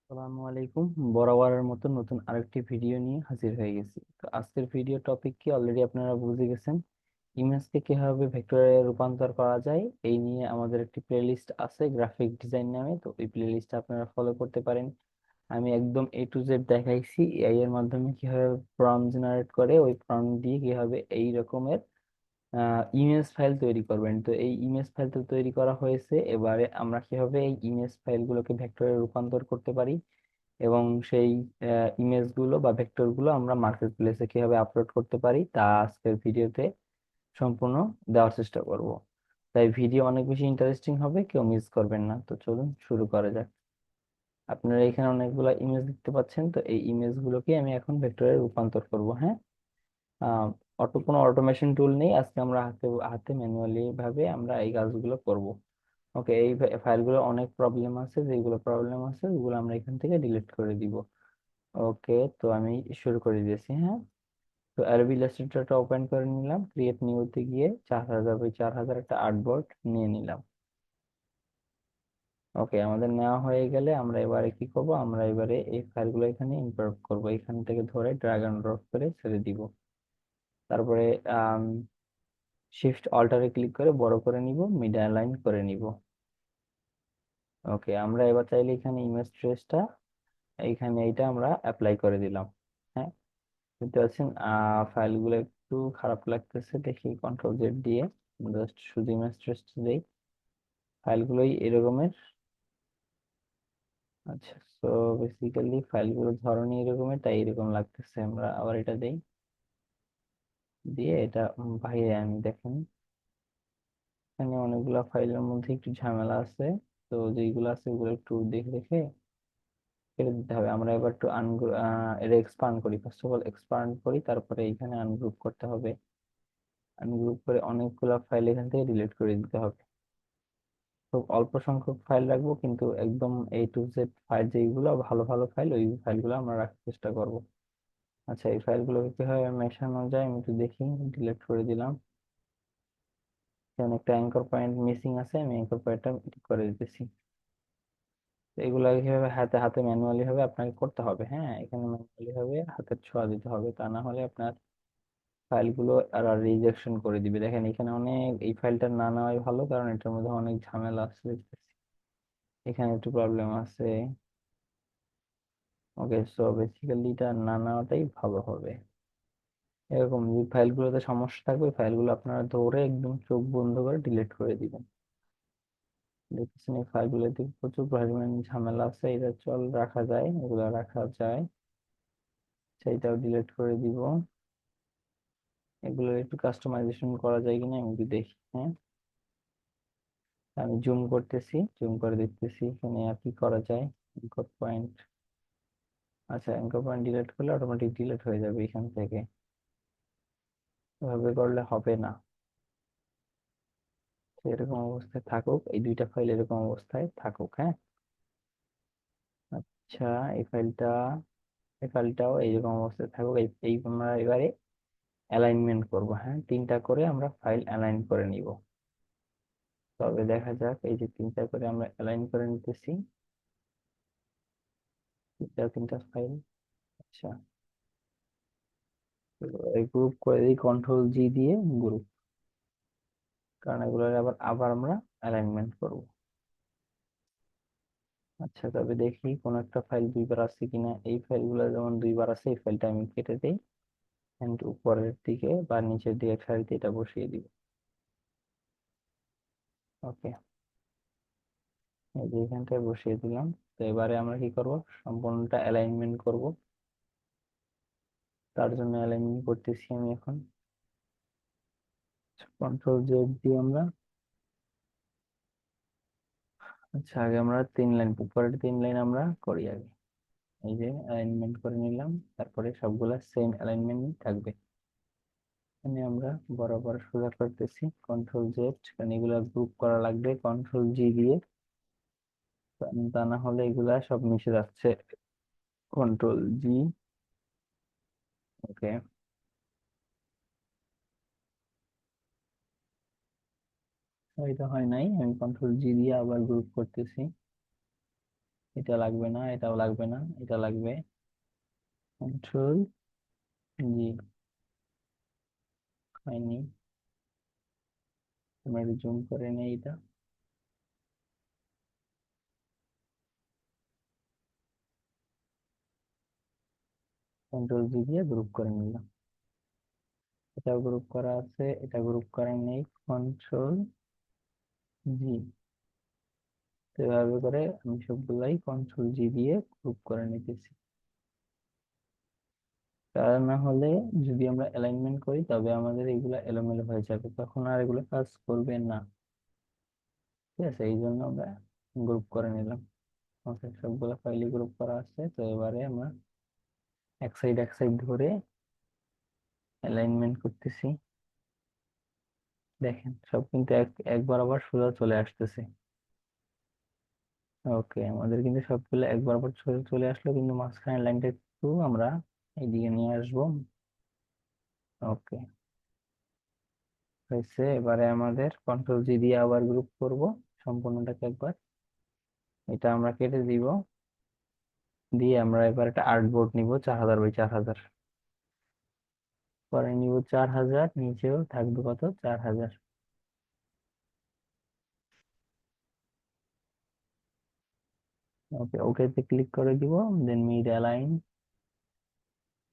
আসসালামু আলাইকুম। বরাবরের মতো নতুন আরেকটি ভিডিও নিয়ে হাজির হয়ে গেছি। তো আজকের ভিডিও টপিক কি অলরেডি আপনারা বুঝে গেছেন। ইমেজকে কিভাবে ভেক্টরে রূপান্তর করা যায় এই নিয়ে আমাদের একটি প্লেলিস্ট আছে গ্রাফিক ডিজাইন নামে, তো এই প্লেলিস্টটা আপনারা ফলো করতে পারেন। আমি একদম A to Z দেখাইছি এআই এর মাধ্যমে কিভাবে প্রম্পট জেনারেট করে, ওই প্রম্পট দিয়ে কিভাবে এই রকমের ইমেজ ফাইল তৈরি করবেন। তো এই ইমেজ ফাইল তো তৈরি করা হয়েছে, এবারে আমরা কিভাবে এই ইমেজ ফাইলগুলোকে ভেক্টরে রূপান্তর করতে পারি এবং সেই ইমেজ গুলো বা ভেক্টর গুলো আমরা মার্কেট প্লেসে কিভাবে আপলোড করতে পারি তা আজকের ভিডিওতে সম্পূর্ণ দেওয়ার চেষ্টা করব। তাই ভিডিও অনেক বেশি ইন্টারেস্টিং হবে, কেউ মিস করবেন না। তো চলুন শুরু করা যাক। আপনারা এখানে অনেকগুলো ইমেজ দেখতে পাচ্ছেন, তো এই ইমেজ গুলোকে আমি এখন ভেক্টরে রূপান্তর করব। হ্যাঁ, কোনো অটোমেশন টুল নেই আজকে, আমরা হাতে হাতে ম্যানুয়ালি ভাবে আমরা এই কাজগুলো করব। ওকে, এই ফাইলগুলো অনেক প্রবলেম আছে, যেগুলো প্রবলেম আছে ওগুলো আমরা এখান থেকে ডিলিট করে দিব। ওকে, তো আমি শুরু করে দিয়েছি। হ্যাঁ, তো অ্যারবি ইলাস্ট্রেটরটা ওপেন করে নিলাম, ক্রিয়েট নিউতে গিয়ে 4000 বাই 4000 একটা আর্টবোর্ড নিয়ে নিলাম। ওকে, আমাদের নেওয়া হয়ে গেলে আমরা এবারে কি করব, আমরা এবারে এই ফাইলগুলো এখানে ইম্পোর্ট করব। এখান থেকে ধরে ড্র্যাগ এন্ড ড্রপ করে ছেড়ে দিব। তারপরে শিফট অল্টারে ক্লিক করে বড় করে নিব, মিডিয়া অ্যালাইন করে নিব। ওকে, আমরা এবার চাইলে এখানে ইমেজ ট্রেসটা এইখানে এইটা আমরা অ্যাপ্লাই করে দিলাম। হ্যাঁ, বুঝতে পারছেন। ফাইলগুলো একটু খারাপ লাগতেছে, দেখি Ctrl Z দিয়ে জাস্ট শুধু ইমেজ ট্রেস দেই, ফাইলগুলোই এরকমের। আচ্ছা, তো বেসিক্যালি ফাইলগুলোর ধরনই এরকমের, তাই এরকম লাগতেছে। আমরা আবার এটা দেই, দিয়ে এটা বাইরে আনি। দেখেন এখানে অনেকগুলা ফাইলের মধ্যে একটু ঝামেলা আছে, তো যেইগুলো আছে ওগুলো একটু দেখে দেখে কেটে দিতে হবে। আমরা এবার একটু এটা এক্সপান্ড করি, ফার্স্ট অফ অল এক্সপান্ড করি, তারপরে এখানে আনগ্রুপ করতে হবে। আনগ্রুপ করে অনেকগুলা ফাইল এখান থেকে ডিলিট করে দিতে হবে। খুব অল্প সংখ্যক ফাইল রাখবো, কিন্তু একদম A to Z ফাইল, যেইগুলো ভালো ভালো ফাইল ওই ফাইলগুলো আমরা রাখার চেষ্টা করব। আচ্ছা, এই ফাইলগুলোকে কিভাবে মেশানো যায় আমি একটু দেখি। ডিলিট করে দিলাম। এখানে একটা অ্যাঙ্কর পয়েন্ট মিসিং আছে, আমি অ্যাঙ্কর পয়েন্টটা ঠিক করে দিতেছি। তো এগুলো কিভাবে হাতে হাতে ম্যানুয়ালি ভাবে আপনাকে করতে হবে। হ্যাঁ, এখানে ম্যানুয়ালি ভাবে হাতের ছোঁয়া দিতে হবে, তা না হলে আপনার ফাইলগুলো আর রিজেকশন করে দিবে। দেখেন এখানে অনেক, এই ফাইলটা না নেওয়াই ভালো, কারণ এটার মধ্যে অনেক ঝামেলা আছে দেখতেছি। এখানে একটু প্রবলেম আছে। ওকে, সো বেসিক্যালি এটা না নেওয়াটাই ভালো হবে। এরকম যে ফাইলগুলোতে সমস্যা থাকবে ওই ফাইলগুলো আপনারা ধরে একদম চোখ বন্ধ করে ডিলিট করে দিবেন। দেখতেছেন এই ফাইলগুলোতে প্রচুর পরিমাণে ঝামেলা আছে, এটা চল রাখা যায়, এগুলো রাখা যায়। সেইটাও ডিলিট করে দিব। এগুলো একটু কাস্টমাইজেশন করা যায় কিনা আমি একটু দেখি। হ্যাঁ, আমি জুম করতেছি, জুম করে দেখতেছি এখানে আর কি করা যায়। অ্যাঙ্কর পয়েন্ট, আচ্ছা অ্যাঙ্কর পয়েন্ট ডিলিট করলে অটোমেটিক ডিলিট হয়ে যাবে এখান থেকে। এভাবে করলে হবে না। তো এরকম অবস্থায় থাকুক, এই দুইটা ফাইল এরকম অবস্থায় থাকুক। হ্যাঁ, আচ্ছা, এই ফাইলটা, এই ফাইলটাও এইরকম অবস্থায় থাকুক। এই এই আমরা এবারে অ্যালাইনমেন্ট করব। হ্যাঁ, তিনটা করে আমরা ফাইল অ্যালাইন করে নিব। তবে দেখা যাক, এই যে তিনটা করে আমরা অ্যালাইন করে নিতেছি, তিনটা তিনটা ফাইল। আচ্ছা, গ্রুপ করে দিই Ctrl G দিয়ে, গ্রুপ, কারণ এগুলো আবার আবার আমরা অ্যালাইনমেন্ট করব। আচ্ছা, তবে দেখি কোন একটা ফাইল দুইবার আছে কিনা। এই ফাইলগুলো যেমন দুইবার আছে, এই ফাইলটা আমি কেটে দিই, এন্ড উপরের দিকে বা নিচের দিকে এক সারিতে এটা বসিয়ে দিব। ওকে, এই যে এখানটায় বসিয়ে দিলাম। তো এবারে আমরা কি করব, সম্পূর্ণটা অ্যালাইনমেন্ট করব। তার জন্য অ্যালাইনমেন্ট করতেছি আমি এখন। Ctrl Z দিয়ে আমরা, আচ্ছা আগে আমরা 3 লাইন, উপরের 3 লাইন আমরা করি আগে। এই যে অ্যালাইনমেন্ট করে নিলাম, তারপরে সবগুলা সেম অ্যালাইনমেন্ট থাকবে। এখানে আমরা বরাবর সোজা করতেছি Ctrl Z, কারণ এগুলা গ্রুপ করা লাগবে Ctrl G দিয়ে, তা না হলে এগুলা সব মিশে যাচ্ছে। Ctrl G। ওকে, এটা হয় নাই, আমি Ctrl G দিয়ে আবার গ্রুপ করতেছি। এটা লাগবে না, এটাও লাগবে না, এটা লাগবে। কন্ট্রোল জি, হয়নি। আমরা একটু জুম করে নেই এটা। কন্ট্রোল জি দিয়ে গ্রুপ করে নিলাম। এটা গ্রুপ করা আছে, এটা গ্রুপ করা নেই। কন্ট্রোল জি, তো এভাবে করে আমি সবগুলাই কন্ট্রোল জি দিয়ে গ্রুপ করে নিতেছি। তা না হলে যদি আমরা অ্যালাইনমেন্ট করি তবে আমাদের এগুলা এলোমেলো হয়ে যাবে, তখন আর এগুলো কাজ করবে না। ঠিক আছে, এই জন্য আমরা গ্রুপ করে নিলাম। আমাদের সবগুলো ফাইলে গ্রুপ করা আছে, তো এবারে আমরা এক সাইড ধরে অ্যালাইনমেন্ট করতেছি। দেখেন সব কিন্তু এক এক বরাবর সোজা চলে আসতেছে। ওকে, আমাদের কিন্তু সবগুলো এক বরাবর সোজা চলে আসলো, কিন্তু মাঝখানের লাইনটা একটু আমরা এইদিকে নিয়ে আসবো। ওকে, হয়েছে। এবারে আমাদের কন্ট্রোল জি দিয়ে আবার গ্রুপ করব সম্পূর্ণটাকে একবার। এটা আমরা কেটে দিব, দিয়ে আমরা এবার একটা আর্টবোর্ড নিব 4000 বাই 4000। পরে নিব 4000, নিচেও থাকবে কত, 4000। ওকে, ওকেতে ক্লিক করে দিব। দেন মিড অ্যালাইন,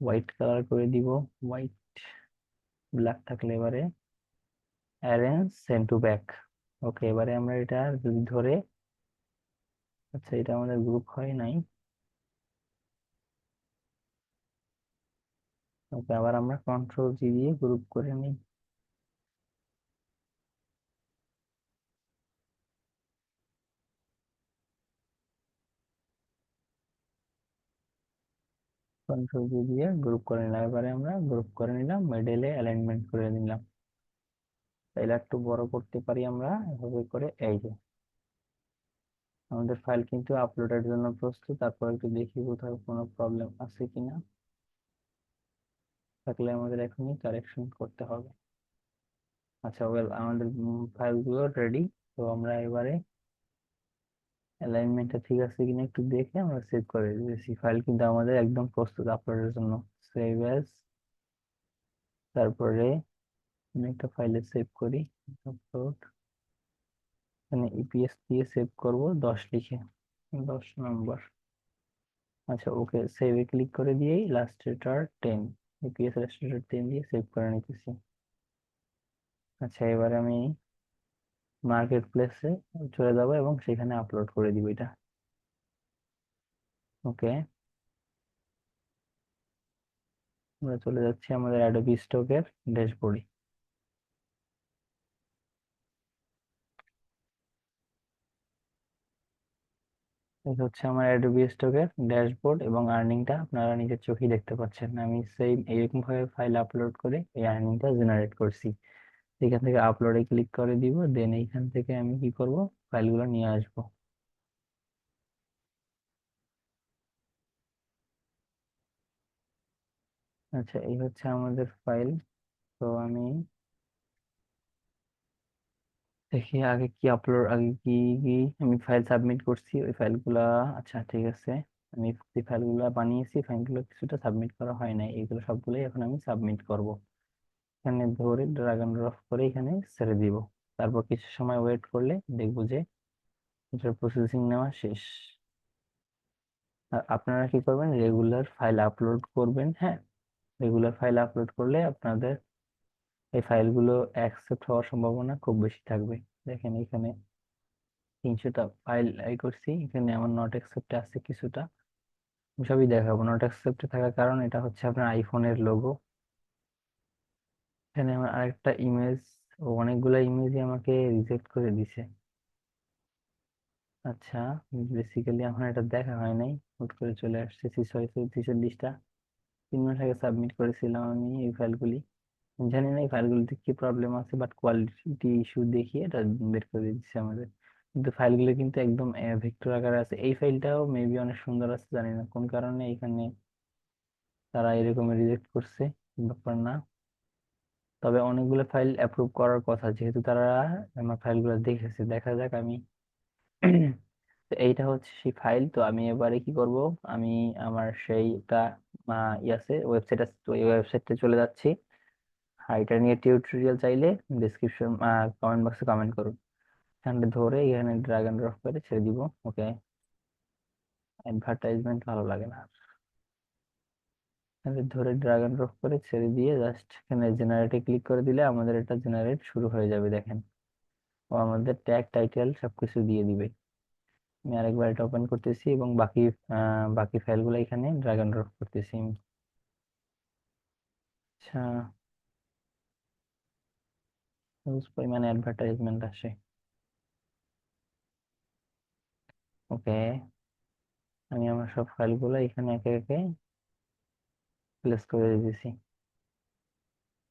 হোয়াইট কালার করে দিব, হোয়াইট। ব্ল্যাক থাকলে এবারে অ্যারেঞ্জ সেন্ড টু ব্যাক। ওকে, এবারে আমরা এটা যদি ধরে, আচ্ছা এটা আমাদের গ্রুপ হয় নাই। ওকে, আবার আমরা কন্ট্রোল জি দিয়ে গ্রুপ করে নিই। কন্ট্রোল জি দিয়ে গ্রুপ করে নিলাম। এবারে আমরা গ্রুপ করে নিলাম, মিডলে অ্যালাইনমেন্ট করে নিলাম। তাইলে একটু বড় করতে পারি আমরা এভাবে করে। এই যে আমাদের ফাইল কিন্তু আপলোডের জন্য প্রস্তুত। তারপর একটু দেখি কোথাও কোনো প্রবলেম আছে কিনা, থাকলে আমাদের এখনই কারেকশন করতে হবে। আচ্ছা ওয়েল, আমাদের ফাইলগুলো রেডি। তো আমরা এবারে অ্যালাইনমেন্টটা ঠিক আছে কিনা একটু দেখে আমরা সেভ করে দিয়েছি। ফাইল কিন্তু আমাদের একদম প্রস্তুত আপলোডের জন্য। সেভ অ্যাজ, তারপরে আমি একটা ফাইলে সেভ করি। আপলোড, এখানে ইপিএস দিয়ে সেভ করব 10 লিখে, 10 নম্বর। আচ্ছা ওকে, সেভে ক্লিক করে দিয়েই ইলাস্ট্রেটর 10, ইপিএস ইলাস্ট্রেটর 10 দিয়ে সেভ করে নিতেছি। আচ্ছা এবারে আমি মার্কেট প্লেসে চলে যাব এবং সেখানে আপলোড করে দিব এটা। ওকে, আমরা চলে যাচ্ছি আমাদের অ্যাডোবি স্টকের ড্যাশবোর্ডে। এই হচ্ছে আমার অ্যাডোবি স্টকের ড্যাশবোর্ড, এবং আর্নিংটা আপনারা নিজের চোখেই দেখতে পাচ্ছেন। আমি সেম এইরকম ভাবে ফাইল আপলোড করে এই আর্নিংটা জেনারেট করছি। এখান থেকে আপলোডে ক্লিক করে দিব, দেন এইখান থেকে আমি কি করব, ফাইলগুলো নিয়ে আসবো। আচ্ছা এই হচ্ছে আমাদের ফাইল। তো আমি দেখি আগে কি আপলোড, আগে কি কি আমি ফাইল সাবমিট করছি ওই ফাইলগুলা। আচ্ছা ঠিক আছে, আমি যে ফাইলগুলা বানিয়েছি ফাইলগুলো কিছুটা সাবমিট করা হয় নাই, এগুলো সবগুলোই এখন আমি সাবমিট করব। এখানে ধরে ড্রাগ এন্ড ড্রপ করে এখানে ছেড়ে দিব। তারপর কিছু সময় ওয়েট করলে দেখবো যে এটার প্রসেসিং নেওয়া শেষ। আর আপনারা কি করবেন, রেগুলার ফাইল আপলোড করবেন। হ্যাঁ, রেগুলার ফাইল আপলোড করলে আপনাদের এই ফাইলগুলো অ্যাকসেপ্ট হওয়ার সম্ভাবনা খুব বেশি থাকবে। দেখেন এখানে 300টা ফাইল করছি, এখানে আমার নট অ্যাকসেপ্টে আছে কিছুটা। আমি সবই দেখাবো। নট অ্যাকসেপ্টে থাকার কারণ এটা হচ্ছে আপনার আইফোনের লোগো। এখানে আমার আরেকটা ইমেজ, অনেকগুলা ইমেজই আমাকে রিজেক্ট করে দিছে। আচ্ছা, বেসিক্যালি এখন এটা দেখা হয় নাই, হুট করে চলে আসছে 646টা। 3 মাস আগে সাবমিট করেছিলাম আমি এই ফাইলগুলি। জানি না এই ফাইলগুলিতে কি প্রবলেম আছে, বাট কোয়ালিটি ইস্যু দেখিয়ে এটা বের করে দিচ্ছে আমাদের। কিন্তু ফাইলগুলো কিন্তু একদম ভেক্টর আকারে আছে। এই ফাইলটাও মেবি অনেক সুন্দর আছে, জানি না কোন কারণে এখানে তারা এরকম রিজেক্ট করছে, ব্যাপার না। তবে অনেকগুলো ফাইল অ্যাপ্রুভ করার কথা, যেহেতু তারা আমার ফাইলগুলো দেখেছে। দেখা যাক আমি এইটা হচ্ছে সেই ফাইল। তো আমি এবারে কি করব, আমি আমার সেই একটা ইয়াসে ওয়েবসাইট আছে, তো এই ওয়েবসাইটে চলে যাচ্ছি। আর এটা নিয়ে টিউটোরিয়াল চাইলে ডিসক্রিপশন কমেন্ট বক্সে কমেন্ট করুন। এখানে ধরে এখানে ড্রাগ এন্ড ড্রপ করে ছেড়ে দিব। ওকে, অ্যাডভার্টাইজমেন্ট ভালো লাগে না। এখানে ধরে ড্রাগ এন্ড ড্রপ করে ছেড়ে দিয়ে জাস্ট এখানে জেনারেটে ক্লিক করে দিলে আমাদের এটা জেনারেট শুরু হয়ে যাবে, দেখেন। ও আমাদের ট্যাগ টাইটেল সবকিছু দিয়ে দিবে। আমি আরেকবার এটা ওপেন করতেছি এবং বাকি ফাইলগুলো এখানে ড্রাগ এন্ড ড্রপ করতেছি। আচ্ছা, হিউজ পরিমাণে অ্যাডভার্টাইজমেন্ট আসে। ওকে, আমি আমার সব ফাইলগুলো এখানে একে একে প্লেস করে দিতেছি,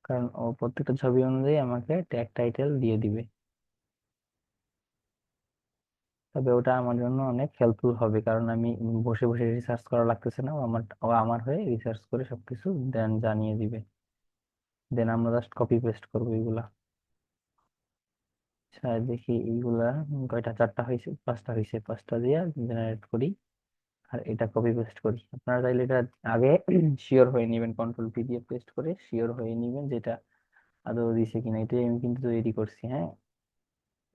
কারণ ও প্রত্যেকটা ছবি অনুযায়ী আমাকে ট্যাগ টাইটেল দিয়ে দিবে। তবে ওটা আমার জন্য অনেক হেল্পফুল হবে, কারণ আমি বসে বসে রিসার্চ করা লাগতেছে না। ও আমার হয়ে রিসার্চ করে সবকিছু দেন জানিয়ে দিবে। দেন আমরা জাস্ট কপি পেস্ট করবো এগুলা। আচ্ছা, দেখি এইগুলা কয়টা, চারটা হয়েছে, পাঁচটা হয়েছে, পাঁচটা দিয়ে জেনারেট করি। আর এটা কপি পেস্ট করি। আপনারা চাইলে এটা আগে শিওর হয়ে নেবেন, কন্ট্রোল পি দিয়ে পেস্ট করে শিওর হয়ে নেবেন যেটা আদৌ দিছে কিনা। এটাই আমি কিন্তু তৈরি করছি, হ্যাঁ।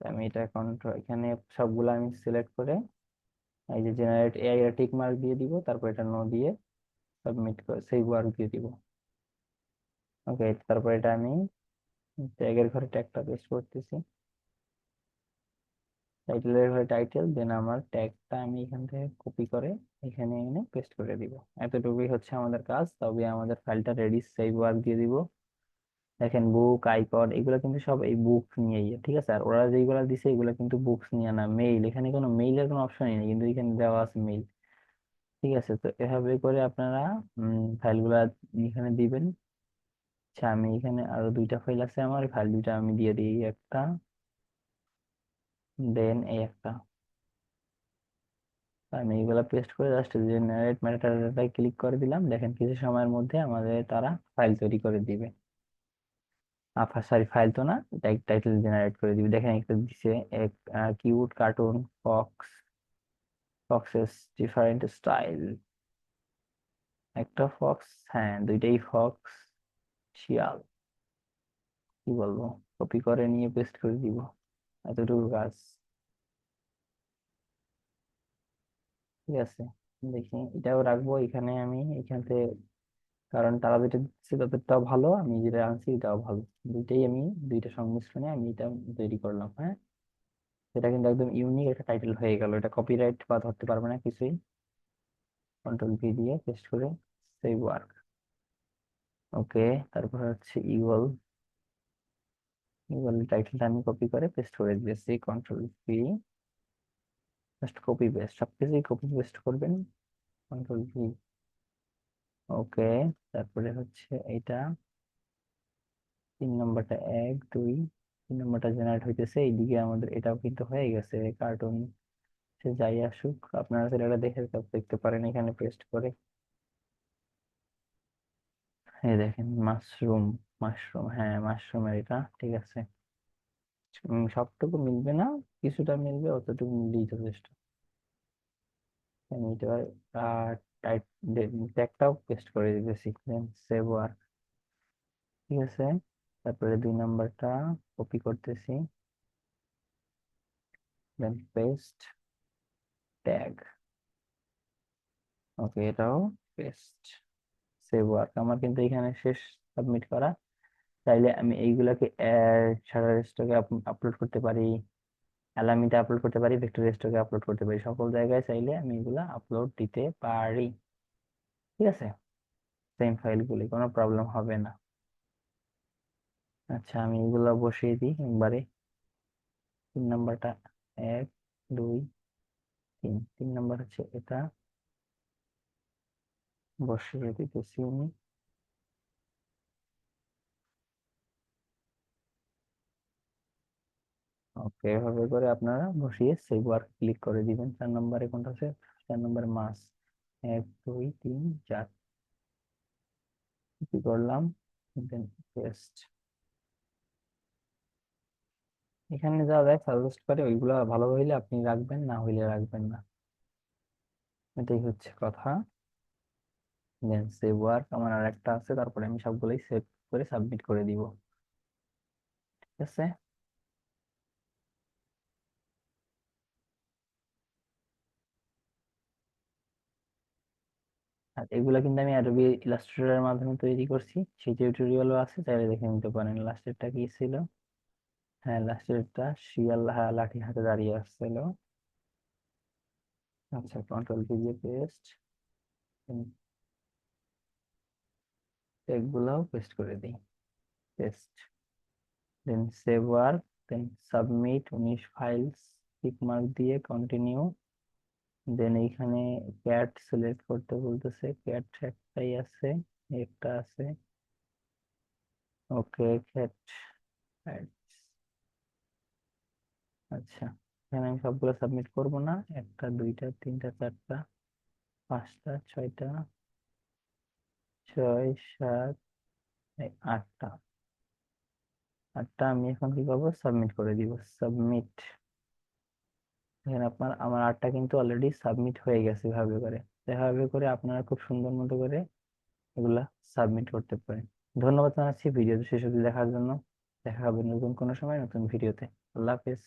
তো আমি এটা কন্ট্রোল এখানে সবগুলো আমি সিলেক্ট করে এই যে জেনারেট এআই এর টিক মার্ক দিয়ে দিব, তারপর এটা নো দিয়ে সাবমিট করে সেভ ওয়ার্ক দিয়ে দিব। ওকে, তারপর এটা আমি ট্যাগের ঘরে ট্যাগটা পেস্ট করতেছি, টাইটেলের ঘরে টাইটেল, দেন আমার ট্যাগটা আমি এখান থেকে কপি করে এখানে এনে পেস্ট করে দিব। এতটুকুই হচ্ছে আমাদের কাজ। তবে আমাদের ফাইলটা রেডি, সেভ ওয়ার্ক দিয়ে দিব। দেখেন বুক আইকন এগুলো কিন্তু সব এই বুক নিয়েই, ঠিক আছে। আর ওরা যেগুলো দিছে এগুলো কিন্তু বুকস নিয়ে না, মেইল। এখানে কোনো মেইলের কোনো অপশনই নেই, কিন্তু এখানে দেওয়া আছে মেইল। ঠিক আছে, তো এভাবে করে আপনারা ফাইলগুলা এখানে দিবেন। আচ্ছা, আমি এখানে আরো দুইটা ফাইল আছে, আমার ফাইল দুইটা আমি দিয়ে দিই। এই একটা, দেন এই একটা। আমি এইগুলা পেস্ট করে জাস্ট জেনারেট মেটাডাটায় ক্লিক করে দিলাম। দেখেন কিছু সময়ের মধ্যে আমাদের তারা ফাইল তৈরি করে দিবে। সরি, ফাইল তো না, টাইটেল জেনারেট করে দিবে। দেখেন একটা দিছে, এক cute cartoon Fox, foxes different style. একটা ফক্স, হ্যাঁ দুইটাই ফক্স, শিয়াল। কি বলবো, কপি করে নিয়ে পেস্ট করে দিব, এতটুকু কাজ। ঠিক আছে, দেখি এটাও রাখবো এখানে আমি এখান থেকে, কারণ তারা যেটা দিচ্ছে তাদেরটাও ভালো, আমি যেটা আনছি এটাও ভালো। দুইটাই আমি, দুইটা সংমিশ্রণে আমি এটা তৈরি করলাম, হ্যাঁ। এটা কিন্তু একদম ইউনিক একটা টাইটেল হয়ে গেল, এটা কপিরাইট বা ধরতে পারবে না কিছুই। কন্ট্রোল ভি দিয়ে পেস্ট করে সেভ ওয়ার্ক। ওকে, তারপর হচ্ছে ইগল। ইগল টাইটেলটা আমি কপি করে পেস্ট করে দিয়েছি, control V, just copy paste, সবকিছুই কপি পেস্ট করবেন, কন্ট্রোল ভি। ওকে, তারপরে হচ্ছে এটা 3 নম্বরটা, 1 2, 3 নম্বরটা জেনারেট হইতেছে। এইদিকে আমাদের এটাও কিন্তু হয়ে গেছে কার্টুন। সে যাই আসুক, আপনারা সেটা দেখে দেখতে পারেন এখানে পেস্ট করে। এই দেখেন মাশরুম, মাশরুম, হ্যাঁ মাশরুমের এটা ঠিক আছে। সবটুকু মিলবে না, কিছুটা মিলবে, অতটুকু মিললেই যথেষ্ট। আমি এটা টাইপ ট্যাগটাও পেস্ট করে দিতেছি, দেন সেভ ওয়ার্ক। ঠিক আছে, তারপরে 2 নম্বরটা কপি করতেছি, দেন পেস্ট ট্যাগ। ওকে, এটাও পেস্ট, সেভ ওয়ার্ক। আমার কিন্তু এখানে শেষ সাবমিট করা। চাইলে আমি এইগুলাকে শাটার স্টকে আপলোড করতে পারি, অ্যালামিতে আপলোড করতে পারি, ভেক্টর স্টকে আপলোড করতে পারি, সকল জায়গায় চাইলে আমি এগুলা আপলোড দিতে পারি। ঠিক আছে, সেম ফাইলগুলি, কোনো প্রবলেম হবে না। আচ্ছা, আমি এগুলা বসিয়ে দিই একবারে। 3 নম্বরটা, 1 2 3, 3 নম্বর হচ্ছে এটা, বসিয়ে দিতেছি আমি। ওকে, এভাবে করে আপনারা বসিয়ে সেভ ওয়ার্ক ক্লিক করে দিবেন। 4 নম্বরে কোনটা আছে, 4 নম্বরে মাস, 1 2 3 4, কি করলাম, দেন পেস্ট। এখানে যা যায় সাজেস্ট করে ওইগুলা ভালো হইলে আপনি রাখবেন, না হইলে রাখবেন না, এটাই হচ্ছে কথা। দেন সেভ ওয়ার্ক আমার আর একটা আছে, তারপরে আমি সবগুলোই সেভ করে সাবমিট করে দিব। ঠিক আছে। আর এগুলা কিন্তু আমি অ্যাডোবি ইলাস্ট্রেটরের মাধ্যমে তৈরি করছি, সেই টিউটোরিয়ালও আছে, চাইলে দেখে নিতে পারেন। লাস্টেরটা কি ছিল? হ্যাঁ, লাস্টেরটা শিয়াল লাঠি হাতে দাঁড়িয়ে আসছিল। আচ্ছা, কন্ট্রোল পি দিয়ে পেস্ট, এগুলাও পেস্ট করে দিই। পেস্ট, দেন সেভ ওয়ার্ক, দেন সাবমিট 19 ফাইলস, টিক মার্ক দিয়ে কন্টিনিউ। দেন এইখানে ক্যাট সিলেক্ট করতে বলতেছে, ক্যাট একটাই আছে, একটা আছে। ওকে, ক্যাট। আচ্ছা, এখানে আমি সবগুলো সাবমিট করব না, একটা দুইটা তিনটা চারটা পাঁচটা ছয়টা, ছয় সাত, আটটা। আটটা আমি এখন কি করবো? সাবমিট করে দিব, সাবমিট। দেখেন আপনার আমার আটটা কিন্তু অলরেডি সাবমিট হয়ে গেছে এভাবে করে। এভাবে করে আপনারা খুব সুন্দর মতো করে এগুলা সাবমিট করতে পারেন। ধন্যবাদ জানাচ্ছি ভিডিও শেষ অবধি দেখার জন্য। দেখা হবে নতুন কোনো সময় নতুন ভিডিওতে। আল্লাহ হাফেজ।